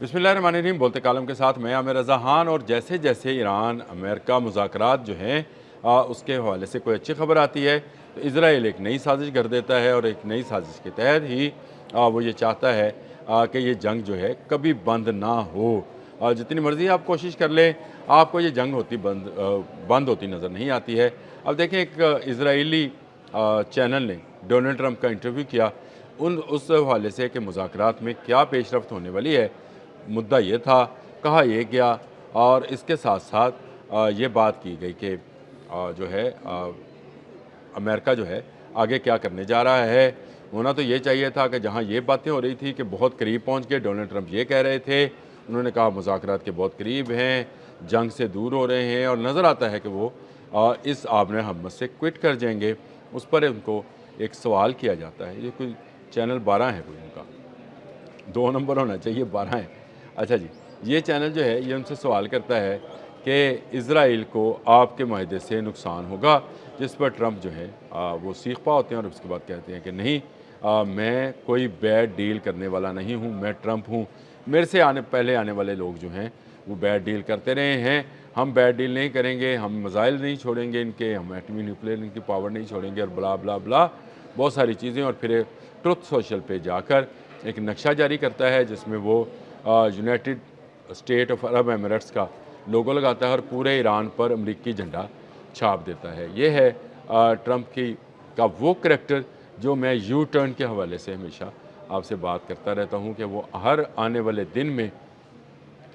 बिस्मिल्लाहिर्रहमानिर्रहीम। बोलते कालम के साथ मैं आमिर रज़ा खान। और जैसे जैसे ईरान अमेरिका मुज़ाकरात जो हैं उसके हवाले से कोई अच्छी खबर आती है तो इज़राइल एक नई साजिश कर देता है, और एक नई साजिश के तहत ही वो ये चाहता है कि ये जंग जो है कभी बंद ना हो। जितनी मर्ज़ी आप कोशिश कर लें, आपको ये जंग बंद होती नज़र नहीं आती है। अब देखें, एक इज़राइली चैनल ने डोनाल्ड ट्रंप का इंटरव्यू किया उस हवाले से कि मुज़ाकरात में क्या पेशरफ्त होने वाली है। मुद्दा ये था, कहा ये गया, और इसके साथ साथ ये बात की गई कि जो है अमेरिका जो है आगे क्या करने जा रहा है। होना तो ये चाहिए था कि जहाँ ये बातें हो रही थी कि बहुत करीब पहुँच गए, डोनाल्ड ट्रंप ये कह रहे थे, उन्होंने कहा मुज़ाकरात के बहुत करीब हैं, जंग से दूर हो रहे हैं, और नज़र आता है कि वो इस आबने हमत से क्विट कर जाएंगे। उस पर उनको एक सवाल किया जाता है। ये कोई चैनल 12 है कोई उनका, 2 नंबर होना चाहिए, 12 है। अच्छा जी, ये चैनल जो है ये उनसे सवाल करता है कि इज़राइल को आपके माहदे से नुकसान होगा, जिस पर ट्रंप जो है वो सीख पा होते हैं, और उसके बाद कहते हैं कि नहीं, मैं कोई बैड डील करने वाला नहीं हूँ, मैं ट्रंप हूँ। मेरे से पहले आने वाले लोग जो हैं वो बैड डील करते रहे हैं, हम बैड डील नहीं करेंगे, हम मिसाइल नहीं छोड़ेंगे इनके, हम एटमी न्यूक्लियर इनकी पावर नहीं छोड़ेंगे, और बला बला बला बहुत सारी चीज़ें। और फिर ट्रुथ सोशल पे जाकर एक नक्शा जारी करता है जिसमें वो United state of Arab Emirates का लोगो लगाता है और पूरे ईरान पर अमरीकी झंडा छाप देता है। ये है ट्रंप का वो करैक्टर जो मैं यू टर्न के हवाले से हमेशा आपसे बात करता रहता हूँ कि वो हर आने वाले दिन में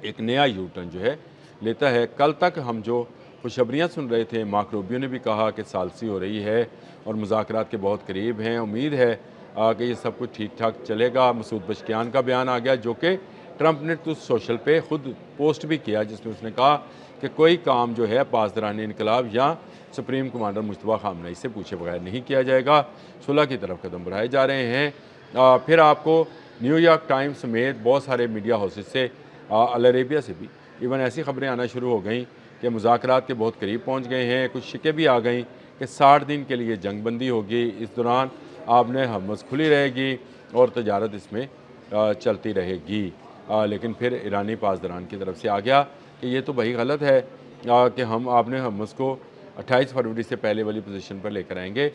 एक नया यू टर्न जो है लेता है। कल तक हम जो खुशखबरियाँ सुन रहे थे, मार्क रूबियो ने भी कहा कि सालसी हो रही है और मुज़ाकरात के बहुत करीब हैं, उम्मीद है कि ये सब कुछ ठीक ठाक चलेगा। मसूद पज़ेश्कियान का बयान आ गया, जो कि ट्रंप ने तो सोशल पे खुद पोस्ट भी किया, जिसमें उसने कहा कि कोई काम जो है पासदारान इनकलाब या सुप्रीम कमांडर मुश्तबा खामनेई से पूछे बगैर नहीं किया जाएगा। सुलह की तरफ कदम बढ़ाए जा रहे हैं। फिर आपको न्यूयॉर्क टाइम्स समेत बहुत सारे मीडिया हाउसेस से, अल अरेबिया से भी इवन ऐसी खबरें आना शुरू हो गई कि मुज़ाकरात के बहुत करीब पहुंच गए हैं। कुछ शिकें भी आ गई कि 60 दिन के लिए जंग बंदी होगी, इस दौरान आपने हमस खुली रहेगी और तजारत इसमें चलती रहेगी। लेकिन फिर ईरानी पासदारान की तरफ से आ गया कि ये तो भाई गलत है कि हम आपने हमस को 28 फरवरी से पहले वाली पोजीशन पर लेकर आएंगे।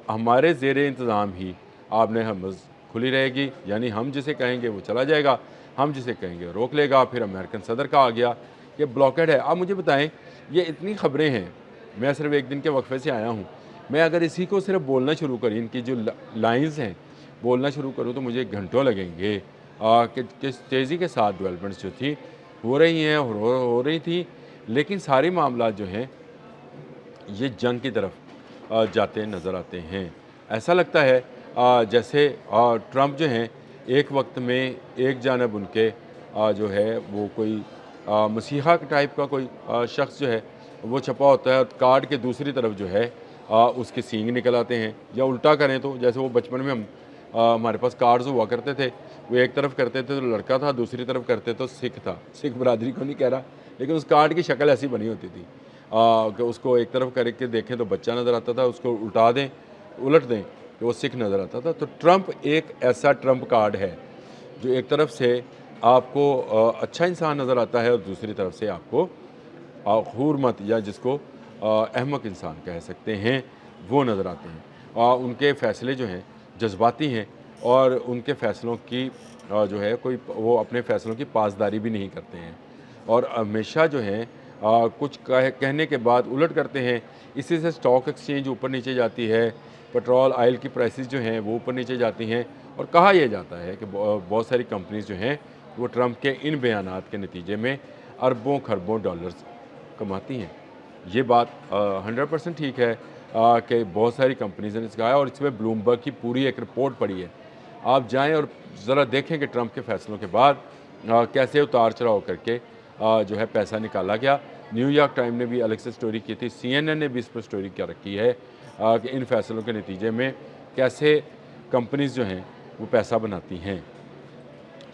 हमारे ज़ेर इंतज़ाम ही आपने हमस खुली रहेगी, यानी हम जिसे कहेंगे वो चला जाएगा, हम जिसे कहेंगे रोक लेगा। फिर अमेरिकन सदर का आ गया कि ब्लॉकेड है। आप मुझे बताएं, ये इतनी खबरें हैं, मैं सिर्फ एक दिन के वक्फे से आया हूँ, मैं अगर इसी को सिर्फ बोलना शुरू करूँ, इनकी जो लाइंस हैं बोलना शुरू करूँ तो मुझे घंटों लगेंगे कि किस तेज़ी के साथ डेवलपमेंट्स जो थी हो रही हैं और हो रही थी। लेकिन सारे मामला जो हैं ये जंग की तरफ जाते नज़र आते हैं। ऐसा लगता है जैसे ट्रंप जो हैं एक वक्त में एक जानब उनके जो है वो कोई मसीहा टाइप का कोई शख्स जो है वो छपा होता है, और कार्ड के दूसरी तरफ जो है उसके सींग निकल आते हैं। या उल्टा करें तो जैसे वो बचपन में हम हमारे पास कार्ड्स हुआ करते थे, वो एक तरफ करते थे तो लड़का था, दूसरी तरफ करते तो सिख था। सिख बरादरी को नहीं कह रहा, लेकिन उस कार्ड की शक्ल ऐसी बनी होती थी कि उसको एक तरफ करके देखें तो बच्चा नज़र आता था, उसको उल्टा दें, उलट दें तो वो सिख नज़र आता था। तो ट्रंप एक ऐसा ट्रंप कार्ड है जो एक तरफ से आपको अच्छा इंसान नज़र आता है और दूसरी तरफ से आपको हूरमत या जिसको अहमक इंसान कह सकते हैं वो नज़र आते हैं। उनके फ़ैसले जो हैं जज्बाती हैं, और उनके फ़ैसलों की जो है कोई वो अपने फ़ैसलों की पासदारी भी नहीं करते हैं, और हमेशा जो है कुछ कहने के बाद उलट करते हैं। इसी से स्टॉक एक्सचेंज ऊपर नीचे जाती है, पेट्रोल ऑयल की प्राइसेस जो हैं वो ऊपर नीचे जाती हैं, और कहा यह जाता है कि बहुत सारी कंपनीज जो हैं वो ट्रंप के इन बयानात के नतीजे में अरबों खरबों डॉलर्स कमाती हैं। ये बात 100% ठीक है कि बहुत सारी कंपनीज़ ने इसका है, और इसमें ब्लूमबर्ग की पूरी एक रिपोर्ट पड़ी है। आप जाएं और ज़रा देखें कि ट्रंप के फ़ैसलों के बाद कैसे उतार चढ़ाव करके जो है पैसा निकाला गया। न्यूयॉर्क टाइम ने भी अलग से स्टोरी की थी, CNN ने भी इस पर स्टोरी क्या रखी है कि इन फैसलों के नतीजे में कैसे कंपनीज़ जो हैं वो पैसा बनाती हैं।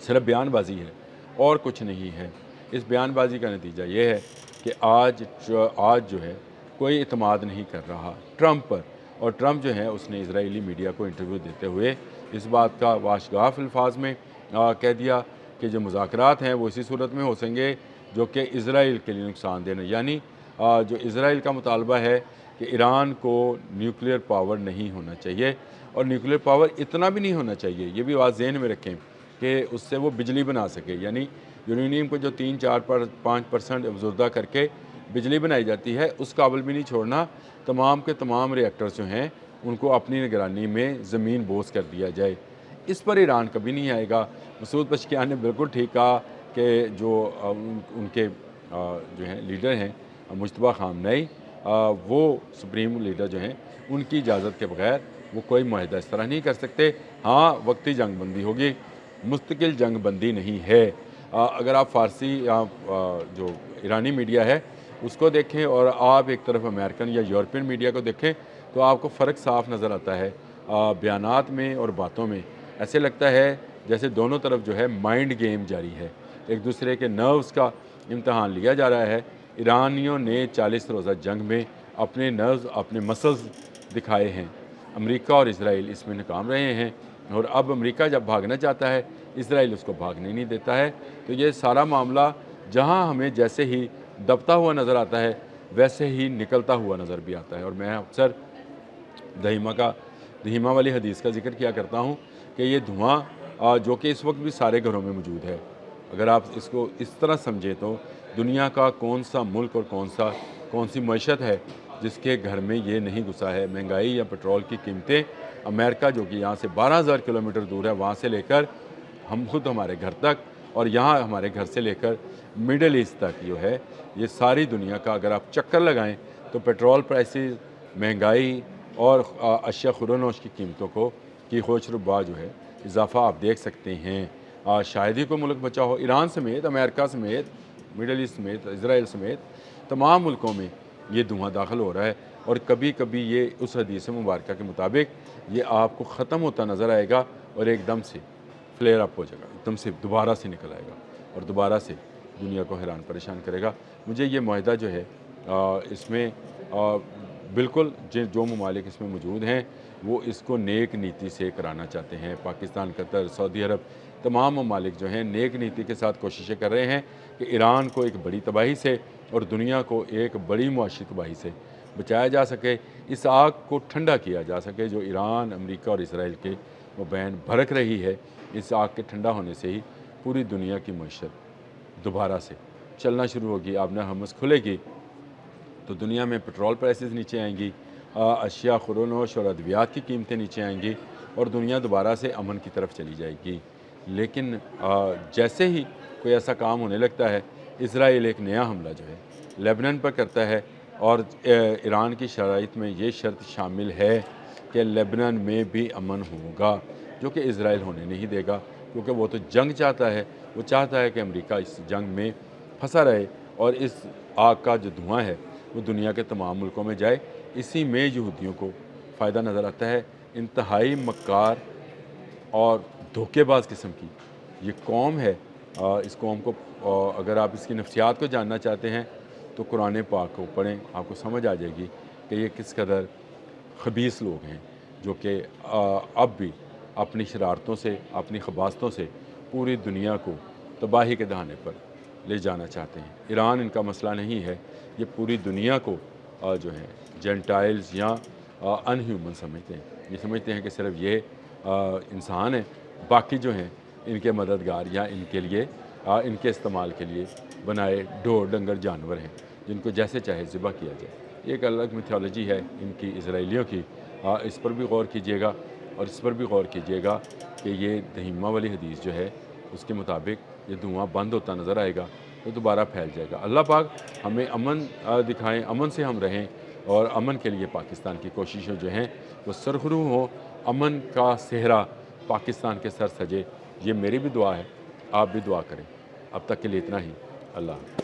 सिर्फ बयानबाजी है और कुछ नहीं है। इस बयानबाजी का नतीजा ये है कि आज जो है कोई इत्मीनान नहीं कर रहा ट्रंप पर, और ट्रंप जो है उसने इजरायली मीडिया को इंटरव्यू देते हुए इस बात का वाशगाफ अल्फाज में कह दिया کہ جو مذاکرات ہیں وہ اسی صورت میں ہو سکیں گے جو کہ اسرائیل کے لیے نقصان دہ، یعنی جو اسرائیل کا مطالبہ ہے کہ ایران کو نیوکلیر پاور نہیں ہونا چاہیے، اور نیوکلیر پاور اتنا بھی نہیں ہونا چاہیے، یہ بھی بات ذہن میں رکھیں کہ اس سے وہ بجلی بنا سکے، یعنی یورینیم کو جو 3-4-5% افزودہ کر کے بجلی بنائی جاتی ہے اس قابل بھی نہیں چھوڑنا، تمام کے تمام ریئیکٹرز جو ہیں ان کو اپنی نگرانی میں زمین بوس کر دیا جائے۔ اس پر ایران کبھی نہیں آئے گا۔ مسعود پزشکیان نے بالکل ٹھیک کہا کہ جو ان کے جو ہیں لیڈر ہیں مجتبیٰ خامنئی، وہ سپریم لیڈر جو ہیں ان کی اجازت کے بغیر وہ کوئی معاہدہ اس طرح نہیں کر سکتے۔ ہاں وقتی جنگ بندی ہوگی، مستقل جنگ بندی نہیں ہے۔ اگر آپ فارسی یا جو ایرانی میڈیا ہے اس کو دیکھیں اور آپ ایک طرف امریکن یا یورپین میڈیا کو دیکھیں تو آپ کو فرق صاف نظر آتا ہے بیانات میں اور باتوں میں۔ ایسے لگتا ہے جیسے دونوں طرف جو ہے مائنڈ گیم جاری ہے، ایک دوسرے کے نروز کا امتحان لیا جا رہا ہے۔ ایرانیوں نے 40 روزہ جنگ میں اپنے نروز، اپنے مسلز دکھائے ہیں، امریکہ اور اسرائیل اس میں ناکام رہے ہیں، اور اب امریکہ جب بھاگنا چاہتا ہے اسرائیل اس کو بھاگنے نہیں دیتا ہے۔ تو یہ سارا معاملہ جہاں ہمیں جیسے ہی دبتا ہوا نظر آتا ہے ویسے ہی نکلتا ہوا نظر بھی آتا ہے، اور میں اکثر دہیمہ والی حدیث کا ذکر کیا کرتا ہوں کہ یہ دھواں جو کہ اس وقت بھی سارے گھروں میں موجود ہے، اگر آپ اس کو اس طرح سمجھیں تو دنیا کا کون سا ملک اور کون سی معیشت ہے جس کے گھر میں یہ نہیں گھسا ہے۔ مہنگائی یا پیٹرول کی قیمتیں، امریکہ جو کہ یہاں سے 12,000 کلومیٹر دور ہے، وہاں سے لے کر ہم خود ہمارے گھر تک، اور یہاں ہمارے گھر سے لے کر مڈل ایسٹ تک جو ہے، یہ ساری دنیا کا اگر آپ چکر لگائیں تو پیٹرول پرائسز، مہنگائی اور اشیاء خوردونوش کی قیمتوں کی ہوش ربا جو ہے اضافہ آپ دیکھ سکتے ہیں۔ شاید ہی کوئی ملک بچا ہو، ایران سمیت، امریکہ سمیت، مڈل ایسٹ سمیت، اسرائیل سمیت تمام ملکوں میں یہ دھواں داخل ہو رہا ہے، اور کبھی کبھی یہ اس حدیث مبارکہ کے مطابق یہ آپ کو ختم ہوتا نظر آئے گا اور ایک دم سے فلیئر اپ ہو جائے گا، ایک دم سے دوبارہ سے نکل آئے گا اور دوبارہ سے دنیا کو حیران پریشان کرے گا۔ مجھے یہ معاہدہ جو ہے اس میں بالکل جو ممالک اس میں موجود ہیں وہ اس کو نیک نیتی سے کرانا چاہتے ہیں۔ پاکستان، قطر، سعودی عرب، تمام ممالک جو ہیں نیک نیتی کے ساتھ کوششیں کر رہے ہیں کہ ایران کو ایک بڑی تباہی سے اور دنیا کو ایک بڑی معاشی تباہی سے بچایا جا سکے، اس آگ کو ٹھنڈا کیا جا سکے جو ایران، امریکہ اور اسرائیل کے مابین بھڑک رہی ہے۔ اس آگ کے ٹھنڈا ہونے سے ہی پوری دنیا کی معیشت دوبارہ سے چلنا شروع ہوگی، آبِ ہرمز کھلے گی تو دنیا میں پیٹرول پرائسز نیچے آئیں گی، اشیاء خوردونوش اور ادویات کی قیمتیں نیچے آئیں گی، اور دنیا دوبارہ سے امن کی طرف چلی جائے گی۔ لیکن جیسے ہی کوئی ایسا کام ہونے لگتا ہے، اسرائیل ایک نیا حملہ جو ہے لیبنان پر کرتا ہے، اور ایران کی شرائط میں یہ شرط شامل ہے کہ لیبنان میں بھی امن ہوگا، جو کہ اسرائیل ہونے نہیں دے گا، کیونکہ وہ تو جنگ چاہتا ہے، وہ چاہتا ہے کہ امریکہ اس جنگ میں پھنسا رہے، اور اس آگ کا جو دھواں ہے وہ دنیا کے تمام ملکوں میں جائے۔ اسی میں یہودیوں کو فائدہ نظر آتا ہے۔ انتہائی مکار اور دھوکے باز قسم کی یہ قوم ہے۔ اس قوم کو اگر آپ اس کی نفسیات کو جاننا چاہتے ہیں تو قرآن پاک کو پڑھیں، آپ کو سمجھ آ جائے گی کہ یہ کس قدر خبیث لوگ ہیں، جو کہ اب بھی اپنی شرارتوں سے، اپنی خباثتوں سے پوری دنیا کو تباہی کے دہانے پر لے جانا چاہتے ہیں۔ ایران ان کا مسئلہ نہیں ہے، یہ پوری دنیا کو جو ہے جینٹائلز یا ان ہیومن سمجھتے ہیں، یہ سمجھتے ہیں کہ صرف یہ انسان ہیں، باقی جو ہیں ان کے مددگار یا ان کے لیے ان کے استعمال کے لیے بنائے ڈور ڈنگر جانور ہیں جن کو جیسے چاہے ذبح کیا جائے۔ یہ ایک الگ میتھولوجی ہے ان کی، اسرائیلیوں کی، اس پر بھی غور کیجیے گا، اور اس پر بھی غور کیجیے گا کہ یہ دہیمہ والی حدیث جو ہے اس کے مطابق یہ دھواں بند ہوتا نظر آئے گا تو دوبارہ پھیل جائے گا۔ اللہ پاک ہمیں امن دکھائیں، امن سے ہم رہیں، اور امن کے لیے پاکستان کی کوششیں جو ہیں وہ سرخرو ہوں، امن کا صحرا پاکستان کے سر سجے، یہ میری بھی دعا ہے، آپ بھی دعا کریں۔ اب تک کے لیے اتنا ہی، اللہ حافظ۔